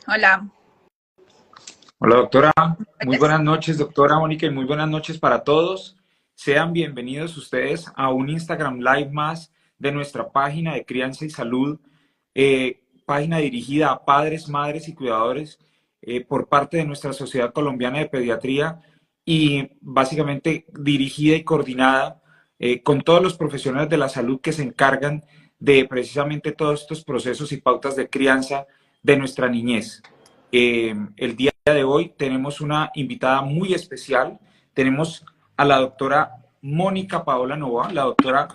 Hola. Hola doctora, muy Pues, buenas noches doctora Mónica y muy buenas noches para todos. Sean bienvenidos ustedes a un Instagram Live más de nuestra página de Crianza y Salud, página dirigida a padres, madres y cuidadores por parte de nuestra Sociedad Colombiana de Pediatría y básicamente dirigida y coordinada con todos los profesionales de la salud que se encargan de precisamente todos estos procesos y pautas de crianza de nuestra niñez. El día de hoy tenemos una invitada muy especial. Tenemos a la doctora Mónica Paola Novoa. La doctora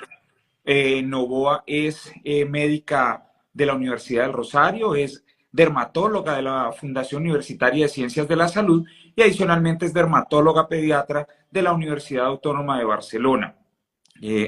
Novoa es médica de la Universidad del Rosario, es dermatóloga de la Fundación Universitaria de Ciencias de la Salud y adicionalmente es dermatóloga pediatra de la Universidad Autónoma de Barcelona.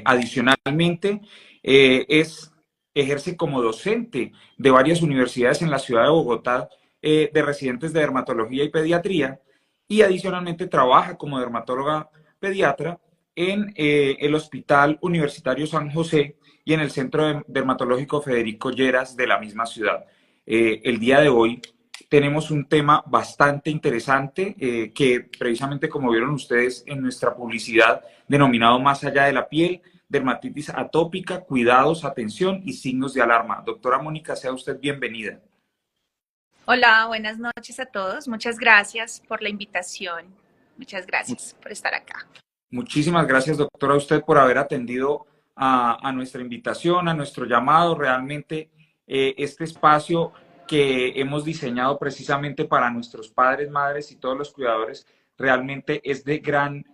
Adicionalmente, es, ejerce como docente de varias universidades en la ciudad de Bogotá de residentes de dermatología y pediatría y adicionalmente trabaja como dermatóloga pediatra en el Hospital Universitario San José y en el Centro Dermatológico Federico Lleras de la misma ciudad. El día de hoy tenemos un tema bastante interesante que precisamente como vieron ustedes en nuestra publicidad denominado Más allá de la piel, dermatitis atópica, cuidados, atención y signos de alarma. Doctora Mónica, sea usted bienvenida. hola, buenas noches a todos. Muchas gracias por la invitación. Muchas gracias por estar acá. Muchísimas gracias, doctora, a usted por haber atendido a nuestra invitación, a nuestro llamado. Realmente este espacio que hemos diseñado precisamente para nuestros padres, madres y todos los cuidadores realmente es de gran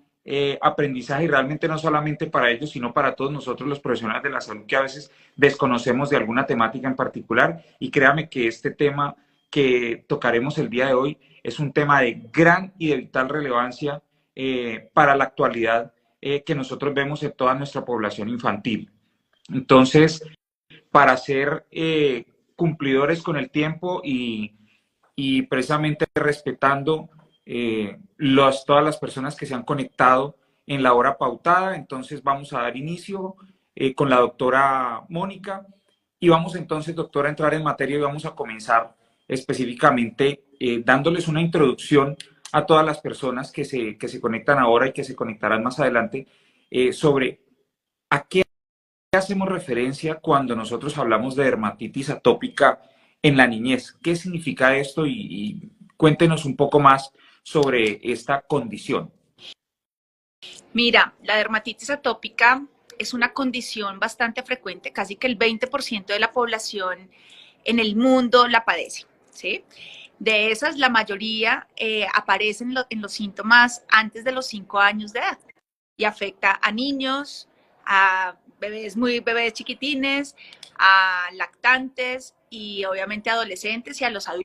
aprendizaje y realmente no solamente para ellos, sino para todos nosotros los profesionales de la salud que a veces desconocemos de alguna temática en particular. Y créame que este tema que tocaremos el día de hoy es un tema de gran y de vital relevancia para la actualidad que nosotros vemos en toda nuestra población infantil. Entonces, para ser cumplidores con el tiempo y precisamente respetando todas las personas que se han conectado en la hora pautada, entonces vamos a dar inicio con la doctora Mónica y vamos entonces, doctora, a entrar en materia y vamos a comenzar específicamente dándoles una introducción a todas las personas que se conectan ahora y que se conectarán más adelante sobre a qué hacemos referencia cuando nosotros hablamos de dermatitis atópica en la niñez. ¿Qué significa esto? Y cuéntenos un poco más sobre esta condición. Mira, la dermatitis atópica es una condición bastante frecuente, casi que el 20% de la población en el mundo la padece, ¿sí? De esas, la mayoría aparecen en los síntomas antes de los 5 años de edad y afecta a niños, a bebés chiquitines, a lactantes y obviamente a adolescentes y a los adultos.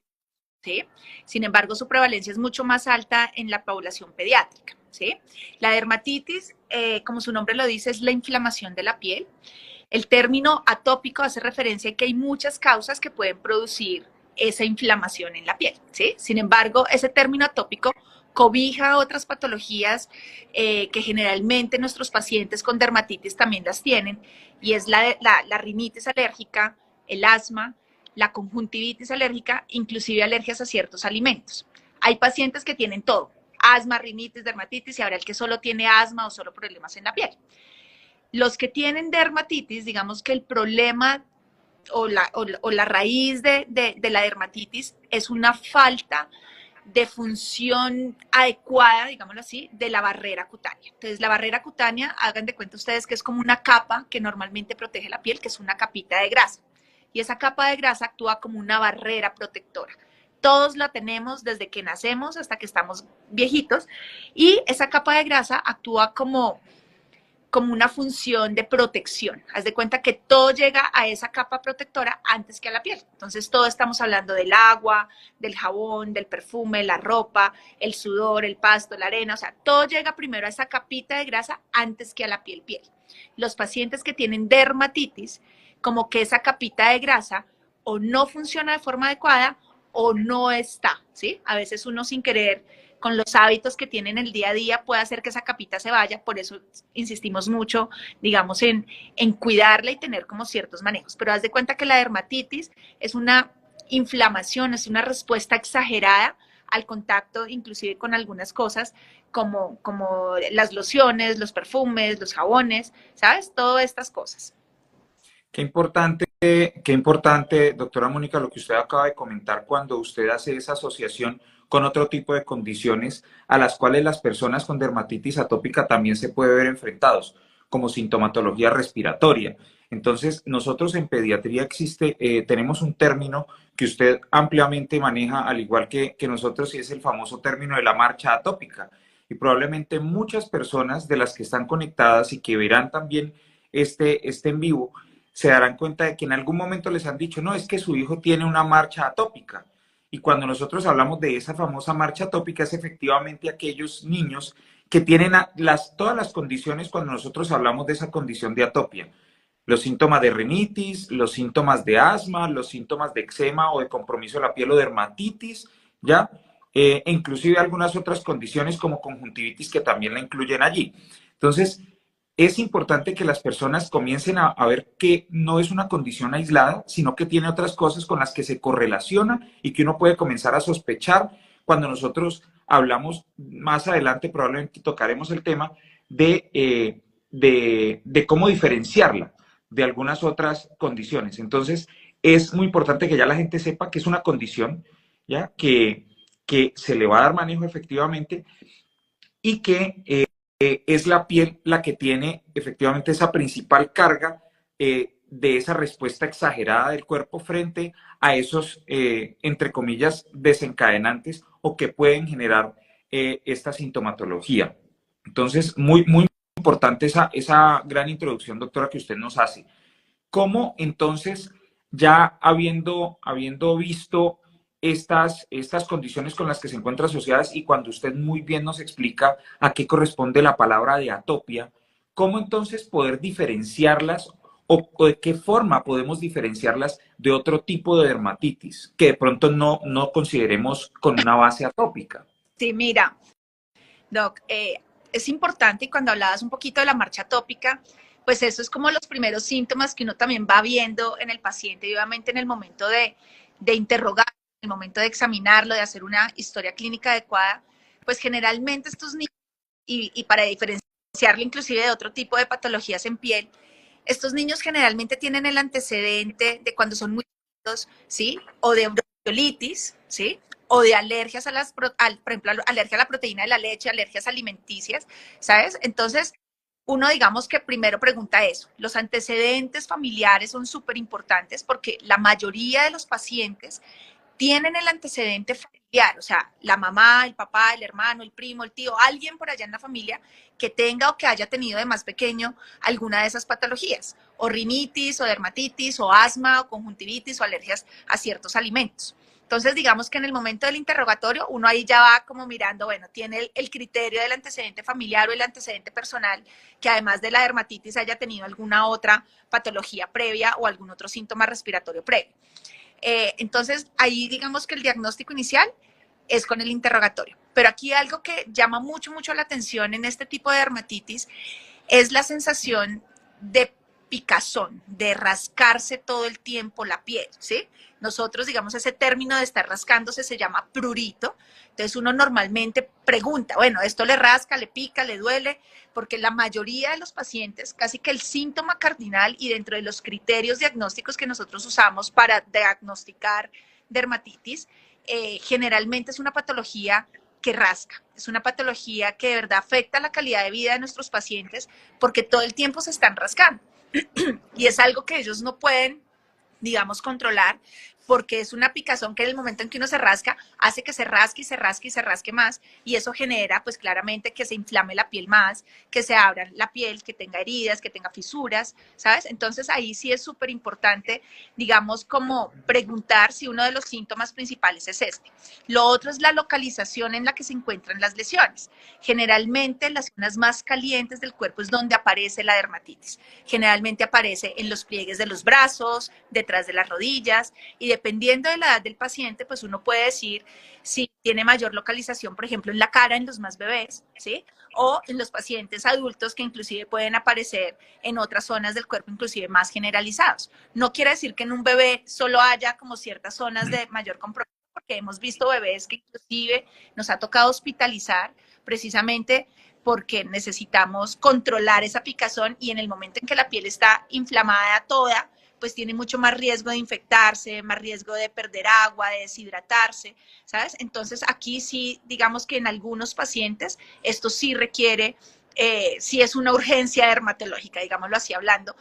¿Sí? Sin embargo, su prevalencia es mucho más alta en la población pediátrica. ¿Sí? La dermatitis, como su nombre lo dice, es la inflamación de la piel. El término atópico hace referencia a que hay muchas causas que pueden producir esa inflamación en la piel. ¿Sí? Sin embargo, ese término atópico cobija otras patologías que generalmente nuestros pacientes con dermatitis también las tienen, y es la rinitis alérgica, el asma, la conjuntivitis alérgica, inclusive alergias a ciertos alimentos. Hay pacientes que tienen todo, asma, rinitis, dermatitis, y habrá el que solo tiene asma o solo problemas en la piel. Los que tienen dermatitis, digamos que el problema o la raíz de la dermatitis es una falta de función adecuada, digámoslo así, de la barrera cutánea. Entonces, la barrera cutánea, hagan de cuenta ustedes que es como una capa que normalmente protege la piel, que es una capita de grasa. Y esa capa de grasa actúa como una barrera protectora. Todos la tenemos desde que nacemos hasta que estamos viejitos, y esa capa de grasa actúa como una función de protección. Haz de cuenta que todo llega a esa capa protectora antes que a la piel. Entonces, todo estamos hablando del agua, del jabón, del perfume, la ropa, el sudor, el pasto, la arena, o sea, todo llega primero a esa capita de grasa antes que a la piel. Los pacientes que tienen dermatitis, como que esa capita de grasa o no funciona de forma adecuada o no está, ¿sí? A veces uno sin querer, con los hábitos que tienen el día a día, puede hacer que esa capita se vaya. Por eso insistimos mucho, digamos, en cuidarla y tener como ciertos manejos. Pero haz de cuenta que la dermatitis es una inflamación, es una respuesta exagerada al contacto, inclusive con algunas cosas como las lociones, los perfumes, los jabones, ¿sabes? Todas estas cosas. Qué importante, doctora Mónica, lo que usted acaba de comentar cuando usted hace esa asociación con otro tipo de condiciones a las cuales las personas con dermatitis atópica también se puede ver enfrentados, como sintomatología respiratoria. Entonces, nosotros en pediatría tenemos un término que usted ampliamente maneja, al igual que nosotros, y es el famoso término de la marcha atópica. Y probablemente muchas personas de las que están conectadas y que verán también este en vivo, se darán cuenta de que en algún momento les han dicho, no, es que su hijo tiene una marcha atópica. Y cuando nosotros hablamos de esa famosa marcha atópica, es efectivamente aquellos niños que tienen todas las condiciones cuando nosotros hablamos de esa condición de atopia. Los síntomas de rinitis, los síntomas de asma, los síntomas de eczema o de compromiso de la piel o dermatitis, ¿ya? Inclusive algunas otras condiciones como conjuntivitis que también la incluyen allí. Entonces, es importante que las personas comiencen a ver que no es una condición aislada, sino que tiene otras cosas con las que se correlaciona y que uno puede comenzar a sospechar cuando nosotros hablamos más adelante, probablemente tocaremos el tema de cómo diferenciarla de algunas otras condiciones. Entonces, es muy importante que ya la gente sepa que es una condición, ¿ya? Que se le va a dar manejo efectivamente y que es la piel la que tiene efectivamente esa principal carga de esa respuesta exagerada del cuerpo frente a esos, entre comillas, desencadenantes o que pueden generar esta sintomatología. Entonces, muy importante esa gran introducción, doctora, que usted nos hace. ¿Cómo entonces, ya habiendo visto estas condiciones con las que se encuentran asociadas y cuando usted muy bien nos explica a qué corresponde la palabra de atopia, cómo entonces poder diferenciarlas o de qué forma podemos diferenciarlas de otro tipo de dermatitis que de pronto no consideremos con una base atópica? Sí, mira, Doc, es importante y cuando hablabas un poquito de la marcha atópica, pues eso es como los primeros síntomas que uno también va viendo en el paciente y obviamente en el momento de interrogar, en el momento de examinarlo, de hacer una historia clínica adecuada, pues generalmente estos niños, y para diferenciarlo inclusive de otro tipo de patologías en piel, estos niños generalmente tienen el antecedente de cuando son muy chiquitos, ¿sí? O de bronquiolitis, ¿sí? O de alergias por ejemplo, alergia a la proteína de la leche, alergias alimenticias, ¿sabes? Entonces, uno digamos que primero pregunta eso. Los antecedentes familiares son súper importantes porque la mayoría de los pacientes tienen el antecedente familiar, o sea, la mamá, el papá, el hermano, el primo, el tío, alguien por allá en la familia que tenga o que haya tenido de más pequeño alguna de esas patologías, o rinitis, o dermatitis, o asma, o conjuntivitis, o alergias a ciertos alimentos. Entonces, digamos que en el momento del interrogatorio, uno ahí ya va como mirando, bueno, tiene el criterio del antecedente familiar o el antecedente personal, que además de la dermatitis haya tenido alguna otra patología previa o algún otro síntoma respiratorio previo. Entonces, ahí digamos que el diagnóstico inicial es con el interrogatorio. Pero aquí algo que llama mucho la atención en este tipo de dermatitis es la sensación de picazón, de rascarse todo el tiempo la piel, ¿sí? Nosotros, digamos, ese término de estar rascándose se llama prurito. Entonces uno normalmente pregunta, bueno, ¿esto le rasca, le pica, le duele? Porque la mayoría de los pacientes, casi que el síntoma cardinal y dentro de los criterios diagnósticos que nosotros usamos para diagnosticar dermatitis, generalmente es una patología que rasca, es una patología que de verdad afecta la calidad de vida de nuestros pacientes porque todo el tiempo se están rascando y es algo que ellos no pueden, digamos, controlar porque es una picazón que en el momento en que uno se rasca hace que se rasque y se rasque y se rasque más y eso genera pues claramente que se inflame la piel más, que se abra la piel, que tenga heridas, que tenga fisuras, ¿sabes? Entonces ahí sí es súper importante, digamos, como preguntar si uno de los síntomas principales es este. Lo otro es la localización en la que se encuentran las lesiones. Generalmente las zonas más calientes del cuerpo es donde aparece la dermatitis. Generalmente aparece en los pliegues de los brazos, detrás de las rodillas y dependiendo de la edad del paciente, pues uno puede decir si tiene mayor localización, por ejemplo, en la cara en los más bebés, ¿sí? O en los pacientes adultos que inclusive pueden aparecer en otras zonas del cuerpo, inclusive más generalizados. No quiere decir que en un bebé solo haya como ciertas zonas de mayor compromiso, porque hemos visto bebés que inclusive nos ha tocado hospitalizar precisamente porque necesitamos controlar esa picazón y en el momento en que la piel está inflamada toda, pues tiene mucho más riesgo de infectarse, más riesgo de perder agua, de deshidratarse, ¿sabes? Entonces aquí sí, digamos que en algunos pacientes esto sí requiere, sí es una urgencia dermatológica, digámoslo así hablando.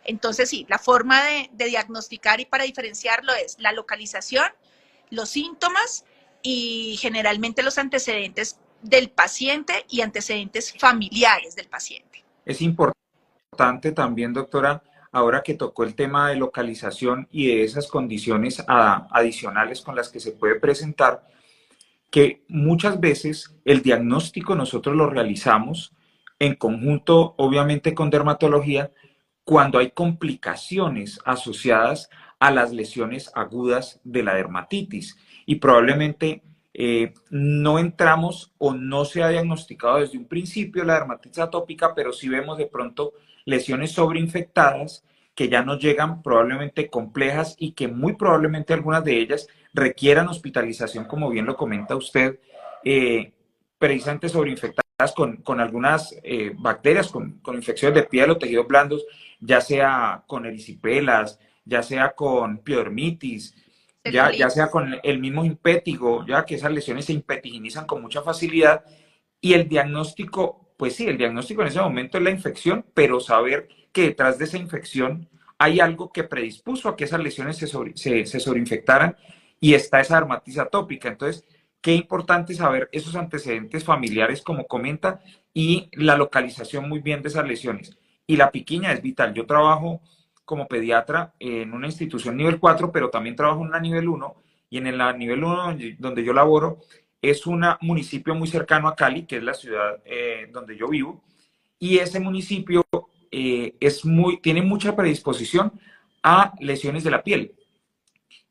Entonces sí, la forma de diagnosticar y para diferenciarlo es la localización, los síntomas y generalmente los antecedentes del paciente y antecedentes familiares del paciente. Es importante también, doctora, ahora que tocó el tema de localización y de esas condiciones adicionales con las que se puede presentar, que muchas veces el diagnóstico nosotros lo realizamos en conjunto, obviamente, con dermatología, cuando hay complicaciones asociadas a las lesiones agudas de la dermatitis y probablemente no entramos o no se ha diagnosticado desde un principio la dermatitis atópica, pero sí vemos de pronto lesiones sobreinfectadas que ya nos llegan probablemente complejas y que muy probablemente algunas de ellas requieran hospitalización, como bien lo comenta usted, precisamente sobreinfectadas con algunas bacterias, con infecciones de piel o tejidos blandos, ya sea con erisipelas, ya sea con piodermitis, ya sea con el mismo impétigo, ya que esas lesiones se impetiginizan con mucha facilidad. Y el diagnóstico, pues sí, el diagnóstico en ese momento es la infección, pero saber que detrás de esa infección hay algo que predispuso a que esas lesiones se sobreinfectaran y está esa dermatitis atópica. Entonces, qué importante saber esos antecedentes familiares, como comenta, y la localización muy bien de esas lesiones. Y la piquiña es vital. Yo trabajo como pediatra en una institución nivel 4, pero también trabajo en una nivel 1, y en la nivel 1 donde yo laboro es un municipio muy cercano a Cali, que es la ciudad donde yo vivo, y ese municipio tiene mucha predisposición a lesiones de la piel.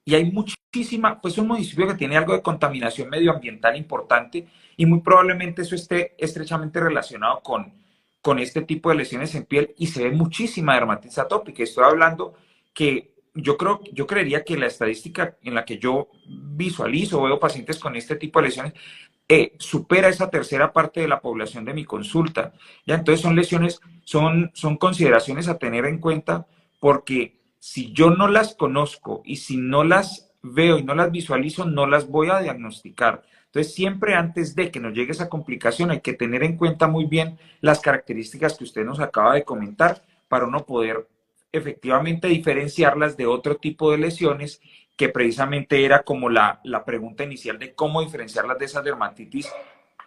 Y hay muchísima, pues un municipio que tiene algo de contaminación medioambiental importante y muy probablemente eso esté estrechamente relacionado con este tipo de lesiones en piel y se ve muchísima dermatitis atópica. Estoy hablando que yo creería que la estadística en la que yo visualizo, veo pacientes con este tipo de lesiones, supera esa tercera parte de la población de mi consulta. ¿Ya? Entonces son lesiones, son consideraciones a tener en cuenta porque si yo no las conozco y si no las veo y no las visualizo, no las voy a diagnosticar. Entonces, siempre antes de que nos llegue esa complicación, hay que tener en cuenta muy bien las características que usted nos acaba de comentar para uno poder efectivamente diferenciarlas de otro tipo de lesiones que precisamente era como la pregunta inicial de cómo diferenciarlas de esas dermatitis,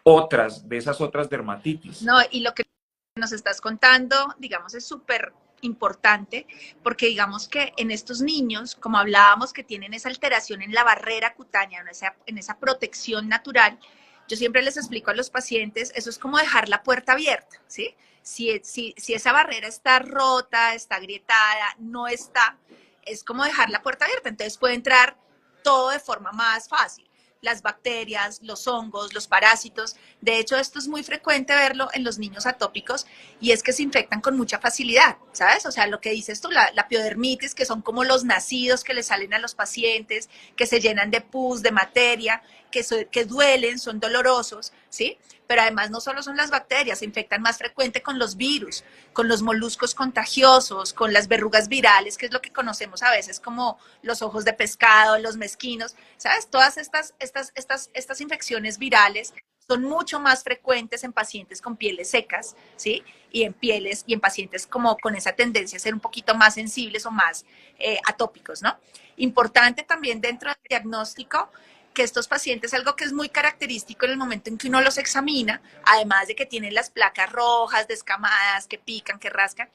de esas otras dermatitis. No, y lo que nos estás contando, digamos, es súper importante porque digamos que en estos niños, como hablábamos, que tienen esa alteración en la barrera cutánea, en esa protección natural, yo siempre les explico a los pacientes, eso es como dejar la puerta abierta, ¿sí? Si esa barrera está rota, está agrietada, no está, es como dejar la puerta abierta, entonces puede entrar todo de forma más fácil. Las bacterias, los hongos, los parásitos. De hecho, esto es muy frecuente verlo en los niños atópicos y es que se infectan con mucha facilidad, ¿sabes? O sea, lo que dices tú, la piodermitis, que son como los nacidos que le salen a los pacientes, que se llenan de pus, de materia, que duelen, son dolorosos, ¿sí? Pero además no solo son las bacterias, se infectan más frecuente con los virus, con los moluscos contagiosos, con las verrugas virales, que es lo que conocemos a veces como los ojos de pescado, los mezquinos, ¿sabes? Todas estas infecciones virales son mucho más frecuentes en pacientes con pieles secas, ¿sí? Y en pacientes como con esa tendencia a ser un poquito más sensibles o más atópicos, ¿no? Importante también dentro del diagnóstico que estos pacientes, algo que es muy característico en el momento en que uno los examina, además de que tienen las placas rojas, descamadas, que pican, que rascan,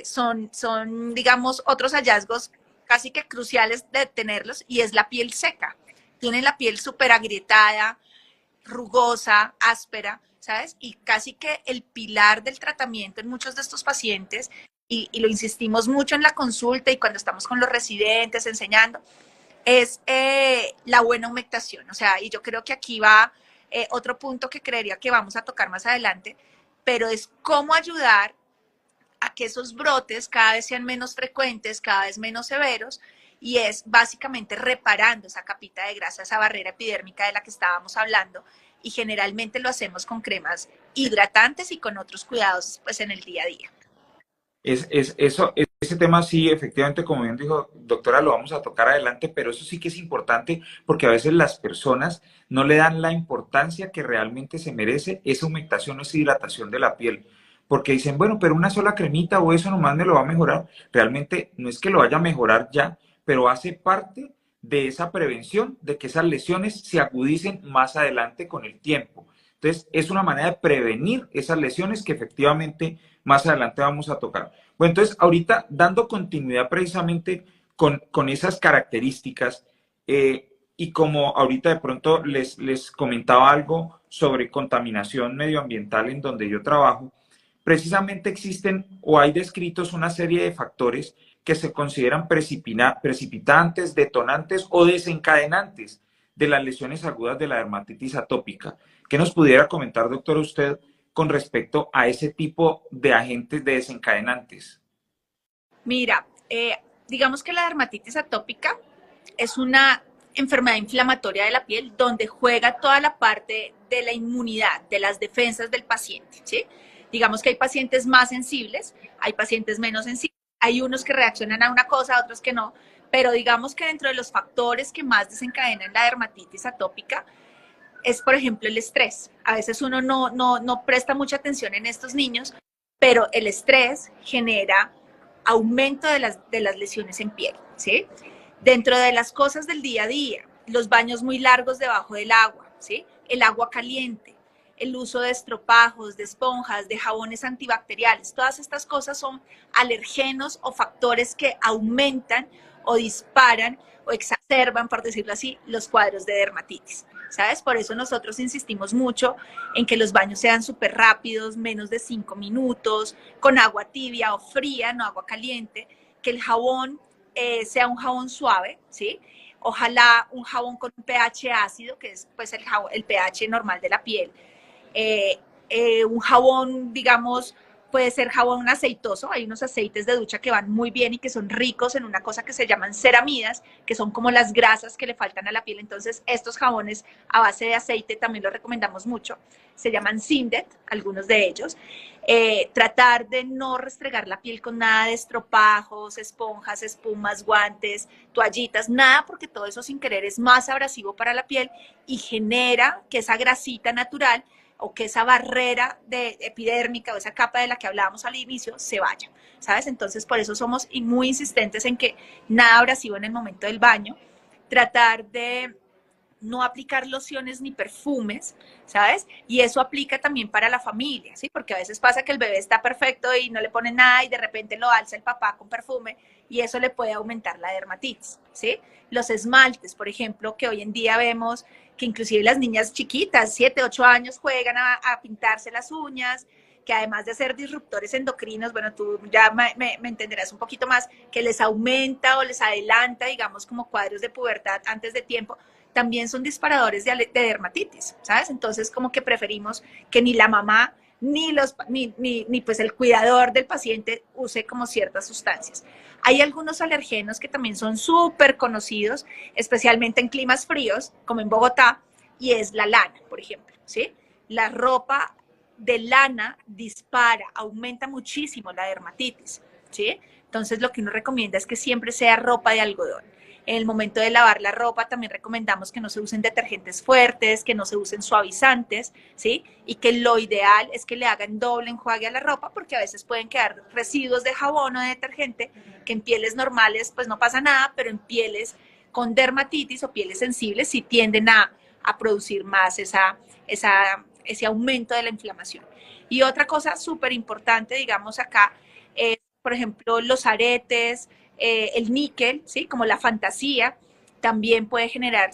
son, digamos, otros hallazgos casi que cruciales de tenerlos y es la piel seca. Tienen la piel súper agrietada, rugosa, áspera, ¿sabes? Y casi que el pilar del tratamiento en muchos de estos pacientes, y lo insistimos mucho en la consulta y cuando estamos con los residentes enseñando, es la buena humectación. O sea, y yo creo que aquí va otro punto que creería que vamos a tocar más adelante, pero es cómo ayudar a que esos brotes cada vez sean menos frecuentes, cada vez menos severos, y es básicamente reparando esa capita de grasa, esa barrera epidérmica de la que estábamos hablando, y generalmente lo hacemos con cremas hidratantes y con otros cuidados pues en el día a día. Ese tema sí, efectivamente, como bien dijo doctora, lo vamos a tocar adelante, pero eso sí que es importante porque a veces las personas no le dan la importancia que realmente se merece esa humectación o esa hidratación de la piel. Porque dicen, bueno, pero una sola cremita o eso nomás me lo va a mejorar. Realmente no es que lo vaya a mejorar ya, pero hace parte de esa prevención de que esas lesiones se agudicen más adelante con el tiempo. Entonces, es una manera de prevenir esas lesiones que efectivamente más adelante vamos a tocar. Bueno, entonces, ahorita dando continuidad precisamente con esas características, y como ahorita de pronto les comentaba algo sobre contaminación medioambiental en donde yo trabajo, precisamente existen o hay descritos una serie de factores que se consideran precipitantes, detonantes o desencadenantes de las lesiones agudas de la dermatitis atópica. ¿Qué nos pudiera comentar, doctor, usted con respecto a ese tipo de agentes de desencadenantes? Mira, digamos que la dermatitis atópica es una enfermedad inflamatoria de la piel donde juega toda la parte de la inmunidad, de las defensas del paciente, ¿sí? Digamos que hay pacientes más sensibles, hay pacientes menos sensibles, hay unos que reaccionan a una cosa, otros que no, pero digamos que dentro de los factores que más desencadenan la dermatitis atópica es, por ejemplo, el estrés. A veces uno no presta mucha atención en estos niños, pero el estrés genera aumento de las lesiones en piel, ¿sí? Dentro de las cosas del día a día, los baños muy largos debajo del agua, ¿sí? El agua caliente, el uso de estropajos, de esponjas, de jabones antibacteriales, todas estas cosas son alergenos o factores que aumentan o disparan o exacerban, por decirlo así, los cuadros de dermatitis. ¿Sabes? Por eso nosotros insistimos mucho en que los baños sean súper rápidos, menos de 5 minutos, con agua tibia o fría, no agua caliente, que el jabón sea un jabón suave, ¿sí? Ojalá un jabón con un pH ácido, que es pues el pH normal de la piel. Un jabón, digamos, puede ser jabón aceitoso, hay unos aceites de ducha que van muy bien y que son ricos en una cosa que se llaman ceramidas, que son como las grasas que le faltan a la piel. Entonces, estos jabones a base de aceite también los recomendamos mucho. Se llaman Simdet, algunos de ellos. Tratar de no restregar la piel con nada de estropajos, esponjas, espumas, guantes, toallitas, nada, porque todo eso sin querer es más abrasivo para la piel y genera que esa grasita natural o que esa barrera epidérmica o esa capa de la que hablábamos al inicio se vaya, ¿sabes? Entonces, por eso somos muy insistentes en que nada abrasivo en el momento del baño, tratar de no aplicar lociones ni perfumes, ¿sabes? Y eso aplica también para la familia, ¿sí? Porque a veces pasa que el bebé está perfecto y no le pone nada y de repente lo alza el papá con perfume y eso le puede aumentar la dermatitis, ¿sí? Los esmaltes, por ejemplo, que hoy en día vemos que inclusive las niñas chiquitas, 7, 8 años, juegan a pintarse las uñas, que además de ser disruptores endocrinos, bueno, tú ya me entenderás un poquito más, que les aumenta o les adelanta, digamos, como cuadros de pubertad antes de tiempo, también son disparadores de dermatitis, ¿sabes? Entonces, como que preferimos que ni la mamá ni pues el cuidador del paciente use como ciertas sustancias. Hay algunos alergenos que también son súper conocidos, especialmente en climas fríos, como en Bogotá, y es la lana, por ejemplo, ¿sí? La ropa de lana dispara, aumenta muchísimo la dermatitis, ¿sí? Entonces, lo que uno recomienda es que siempre sea ropa de algodón. En el momento de lavar la ropa también recomendamos que no se usen detergentes fuertes, que no se usen suavizantes, ¿sí? Y que lo ideal es que le hagan doble enjuague a la ropa porque a veces pueden quedar residuos de jabón o de detergente que en pieles normales pues no pasa nada, pero en pieles con dermatitis o pieles sensibles sí tienden a producir más ese aumento de la inflamación. Y otra cosa súper importante, digamos acá, por ejemplo, los aretes, el níquel, ¿sí? Como la fantasía, también puede generar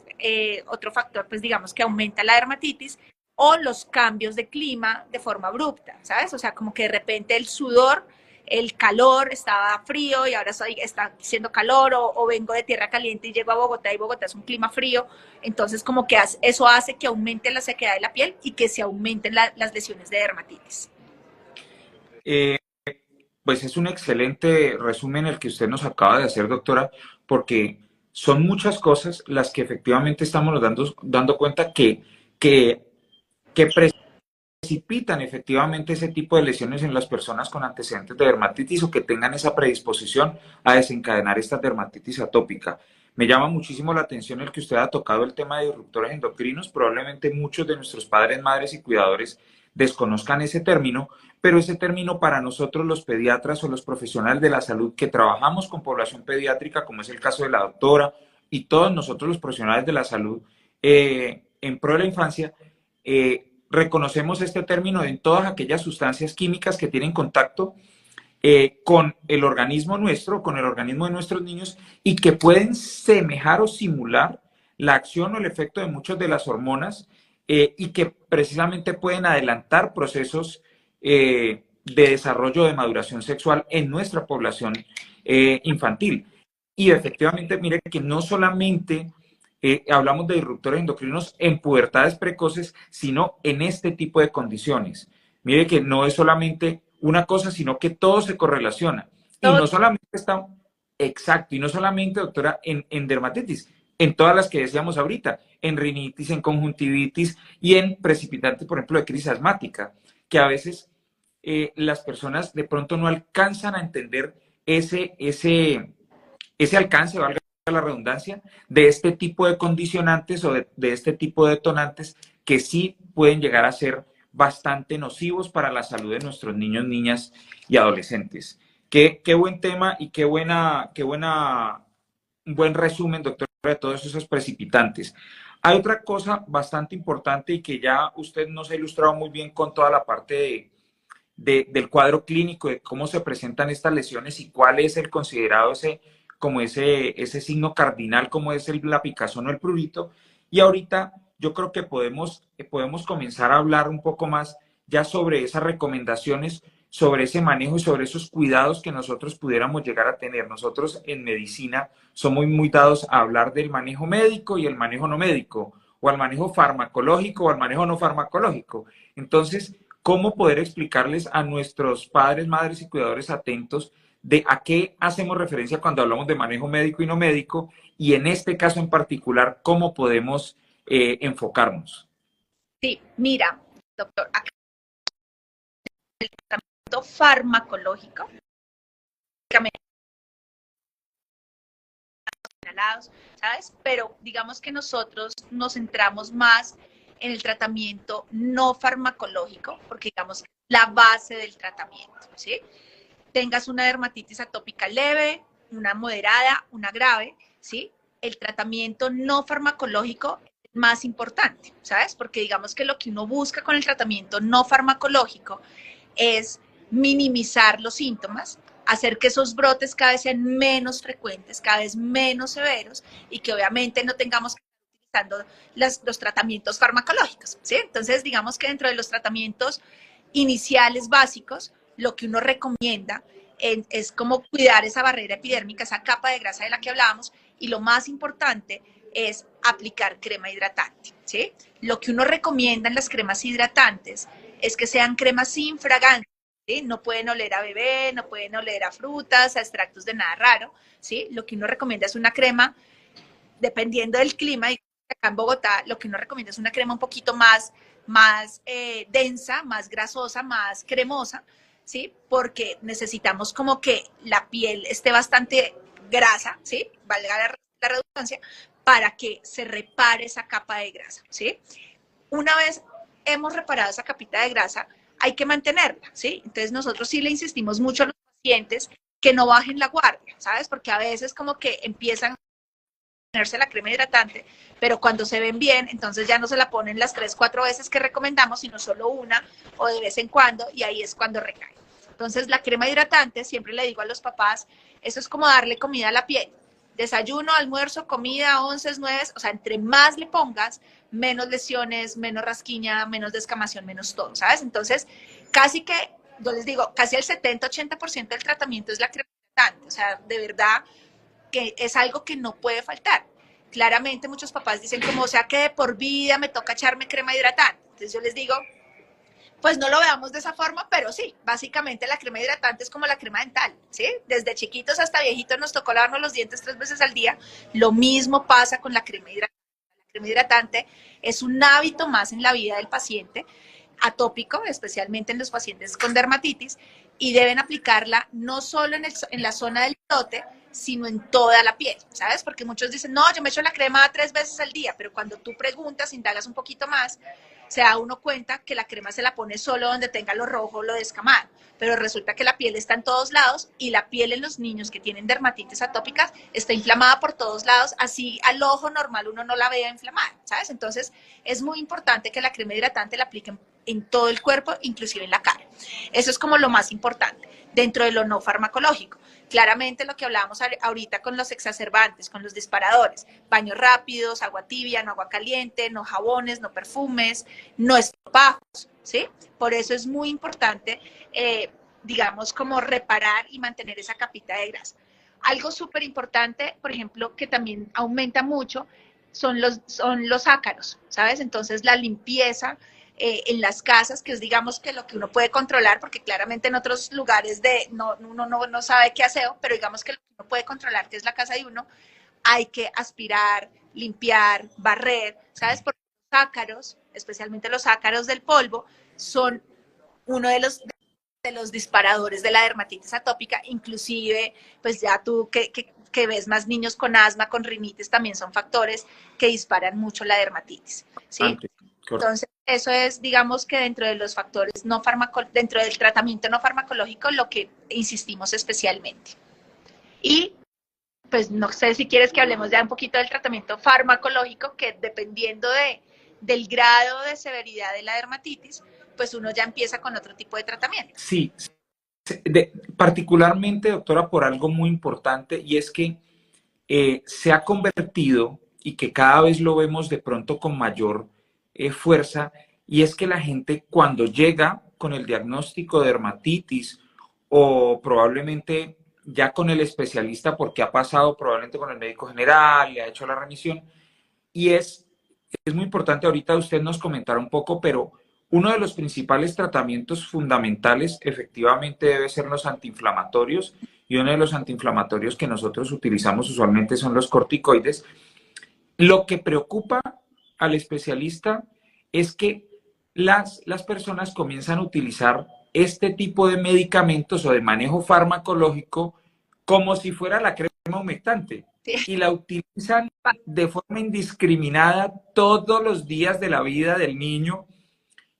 otro factor, pues digamos que aumenta la dermatitis, o los cambios de clima de forma abrupta, ¿sabes? O sea, como que de repente el sudor el calor, estaba frío y ahora está haciendo calor, o vengo de tierra caliente y llego a Bogotá y Bogotá es un clima frío, entonces como que eso hace que aumente la sequedad de la piel y que se aumenten las lesiones de dermatitis. Eh, Pues es un excelente resumen el que usted nos acaba de hacer, doctora, porque son muchas cosas las que efectivamente estamos dando cuenta que, que precipitan efectivamente ese tipo de lesiones en las personas con antecedentes de dermatitis o que tengan esa predisposición a desencadenar esta dermatitis atópica. Me llama muchísimo la atención el que usted ha tocado el tema de disruptores endocrinos. Probablemente muchos de nuestros padres, madres y cuidadores desconozcan ese término, pero ese término para nosotros los pediatras o los profesionales de la salud que trabajamos con población pediátrica, como es el caso de la doctora y todos nosotros los profesionales de la salud en pro de la infancia, reconocemos este término en todas aquellas sustancias químicas que tienen contacto con el organismo nuestro, con el organismo de nuestros niños y que pueden semejar o simular la acción o el efecto de muchas de las hormonas y que precisamente pueden adelantar procesos de desarrollo de maduración sexual en nuestra población infantil. Y efectivamente, mire que no solamente hablamos de disruptores endocrinos en pubertades precoces, sino en este tipo de condiciones. Mire que no es solamente una cosa, sino que todo se correlaciona. Y Todo. no solamente está, exacto, y no solamente, doctora, en dermatitis, en todas las que decíamos ahorita, en rinitis, en conjuntivitis y en precipitantes, por ejemplo, de crisis asmática, que a veces las personas de pronto no alcanzan a entender ese alcance, valga la redundancia, de este tipo de condicionantes o de este tipo de detonantes que sí pueden llegar a ser bastante nocivos para la salud de nuestros niños, niñas y adolescentes. Qué buen tema y un buen resumen, doctor, de todos esos precipitantes. Hay otra cosa bastante importante y que ya usted nos ha ilustrado muy bien con toda la parte del cuadro clínico, de cómo se presentan estas lesiones y cuál es el considerado ese signo cardinal, como es la picazón o el prurito. Y ahorita yo creo que podemos comenzar a hablar un poco más ya sobre esas recomendaciones, sobre ese manejo y sobre esos cuidados que nosotros pudiéramos llegar a tener. Nosotros en medicina somos muy dados a hablar del manejo médico y el manejo no médico, o al manejo farmacológico o al manejo no farmacológico. Entonces, ¿cómo poder explicarles a nuestros padres, madres y cuidadores atentos de a qué hacemos referencia cuando hablamos de manejo médico y no médico? Y en este caso en particular, ¿cómo podemos enfocarnos? Sí, mira, doctor, acá el tratamiento farmacológico, ¿sabes? Pero digamos que nosotros nos centramos más en el tratamiento no farmacológico, porque digamos que es la base del tratamiento, ¿sí? Tengas una dermatitis atópica leve, una moderada, una grave, ¿sí? El tratamiento no farmacológico es más importante, ¿sabes? Porque digamos que lo que uno busca con el tratamiento no farmacológico es minimizar los síntomas, hacer que esos brotes cada vez sean menos frecuentes, cada vez menos severos y que obviamente no tengamos que estar utilizando los tratamientos farmacológicos, ¿sí? Entonces, digamos que dentro de los tratamientos iniciales básicos, lo que uno recomienda es como cuidar esa barrera epidérmica, esa capa de grasa de la que hablábamos, y lo más importante es aplicar crema hidratante, ¿sí? Lo que uno recomienda en las cremas hidratantes es que sean cremas sin fragancia, ¿sí? No pueden oler a bebé, no pueden oler a frutas, a extractos de nada raro, ¿sí? Lo que uno recomienda es una crema, dependiendo del clima, y acá en Bogotá lo que uno recomienda es una crema un poquito más densa, más grasosa, más cremosa, ¿sí? Porque necesitamos como que la piel esté bastante grasa, ¿sí? Valga la redundancia, para que se repare esa capa de grasa, ¿sí? Una vez hemos reparado esa capita de grasa, hay que mantenerla, ¿sí? Entonces nosotros sí le insistimos mucho a los pacientes que no bajen la guardia, ¿sabes? Porque a veces como que empiezan a ponerse la crema hidratante, pero cuando se ven bien, entonces ya no se la ponen las 3, 4 veces que recomendamos, sino solo una o de vez en cuando, y ahí es cuando recae. Entonces la crema hidratante, siempre le digo a los papás, eso es como darle comida a la piel. Desayuno, almuerzo, comida, onces, nueves, o sea, entre más le pongas, menos lesiones, menos rasquiña, menos descamación, menos todo, ¿sabes? Entonces, casi que yo les digo, casi el 70-80% del tratamiento es la crema hidratante. O sea, de verdad que es algo que no puede faltar. Claramente muchos papás dicen como, o sea, que de por vida me toca echarme crema hidratante. Entonces yo les digo, pues no lo veamos de esa forma, pero sí, básicamente la crema hidratante es como la crema dental, ¿sí? Desde chiquitos hasta viejitos nos tocó lavarnos los dientes 3 veces al día. Lo mismo pasa con la crema hidratante. La crema hidratante es un hábito más en la vida del paciente atópico, especialmente en los pacientes con dermatitis, y deben aplicarla no solo en la zona del bigote, sino en toda la piel, ¿sabes? Porque muchos dicen, no, yo me echo la crema 3 veces al día, pero cuando tú preguntas, indagas un poquito más, se da uno cuenta que la crema se la pone solo donde tenga lo rojo o lo descamado, pero resulta que la piel está en todos lados y la piel en los niños que tienen dermatitis atópicas está inflamada por todos lados, así al ojo normal uno no la vea inflamada, ¿sabes? Entonces es muy importante que la crema hidratante la apliquen en todo el cuerpo, inclusive en la cara. Eso es como lo más importante dentro de lo no farmacológico. Claramente lo que hablábamos ahorita con los exacerbantes, con los disparadores, baños rápidos, agua tibia, no agua caliente, no jabones, no perfumes, no estropajos, ¿sí? Por eso es muy importante, digamos, como reparar y mantener esa capita de grasa. Algo súper importante, por ejemplo, que también aumenta mucho, son los ácaros, ¿sabes? Entonces la limpieza en las casas, que es digamos que lo que uno puede controlar, porque claramente en otros lugares uno no sabe qué hacer, pero digamos que lo que uno puede controlar, que es la casa de uno, hay que aspirar, limpiar, barrer, ¿sabes? Porque los ácaros, especialmente los ácaros del polvo, son uno de los disparadores de la dermatitis atópica, inclusive, pues ya tú que ves más niños con asma, con rinitis, también son factores que disparan mucho la dermatitis, ¿sí? Entonces, eso es, digamos que dentro de los factores no dentro del tratamiento no farmacológico, lo que insistimos especialmente. Y, pues, no sé si quieres que hablemos ya un poquito del tratamiento farmacológico, que dependiendo del grado de severidad de la dermatitis, pues uno ya empieza con otro tipo de tratamiento. Sí, particularmente, doctora, por algo muy importante, y es que se ha convertido, y que cada vez lo vemos de pronto con mayor fuerza, y es que la gente cuando llega con el diagnóstico de dermatitis o probablemente ya con el especialista porque ha pasado probablemente con el médico general, le ha hecho la remisión, y es muy importante, ahorita usted nos comentará un poco, pero uno de los principales tratamientos fundamentales efectivamente debe ser los antiinflamatorios, y uno de los antiinflamatorios que nosotros utilizamos usualmente son los corticoides. Lo que preocupa al especialista es que las personas comienzan a utilizar este tipo de medicamentos o de manejo farmacológico como si fuera la crema humectante, y la utilizan de forma indiscriminada todos los días de la vida del niño.